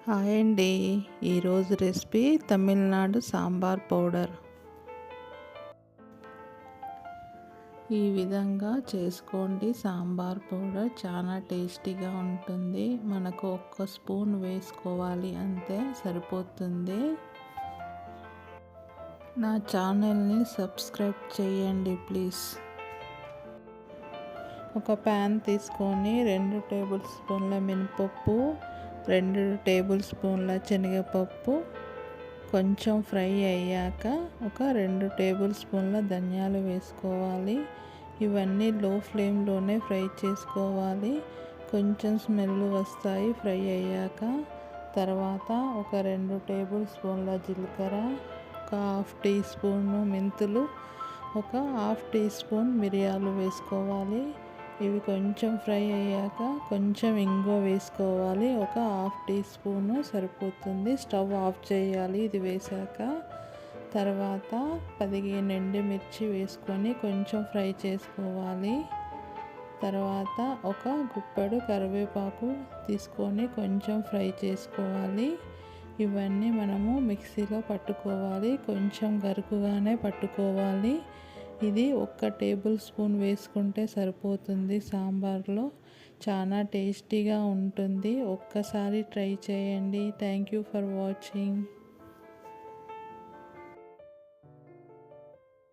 Hi అండి. ఈరోజు recipe Tamil Nadu sambar powder. ఈ విధంగా చేసుకోండి. సాంబార్ పౌడర్ చాలా టేస్టీగా ఉంటుంది. మనకు ఒక్క స్పూన్ వేసుకోవాలి అంతే సరిపోతుంది. నా ఛానల్ని సబ్స్క్రైబ్ చేయండి ప్లీజ్. ఒక ప్యాన్ తీసుకొని 2 టేబుల్ స్పూన్ల మినపప్పు, 2 టేబుల్ స్పూన్ల శనగపప్పు కొంచెం ఫ్రై అయ్యాక ఒక 2 టేబుల్ స్పూన్ల ధనియాలు వేసుకోవాలి. ఇవన్నీ లో ఫ్లేమ్లోనే ఫ్రై చేసుకోవాలి. కొంచెం స్మెల్ వస్తాయి ఫ్రై అయ్యాక. తర్వాత ఒక 2 టేబుల్ స్పూన్ల జీలకర్ర, ఒక హాఫ్ టీ స్పూన్ మెంతులు, ఒక హాఫ్ టీ స్పూన్ మిరియాలు వేసుకోవాలి. ఇవి కొంచెం ఫ్రై అయ్యాక కొంచెం ఇంగువ వేసుకోవాలి. ఒక హాఫ్ టీ స్పూను సరిపోతుంది. స్టవ్ ఆఫ్ చేయాలి ఇది వేసాక. తర్వాత 15 ఎండుమిర్చి వేసుకొని కొంచెం ఫ్రై చేసుకోవాలి. తర్వాత ఒక గుప్పెడు కరివేపాకు తీసుకొని కొంచెం ఫ్రై చేసుకోవాలి. ఇవన్నీ మనము మిక్సీలో పట్టుకోవాలి. కొంచెం గరుకుగానే పట్టుకోవాలి. ఇది 1 టేబుల్ స్పూన్ వేసుకుంటే సరిపోతుంది. సాంబార్లో చాలా టేస్టీగా ఉంటుంది. ఒక్కసారి ట్రై చేయండి. Thank you for watching.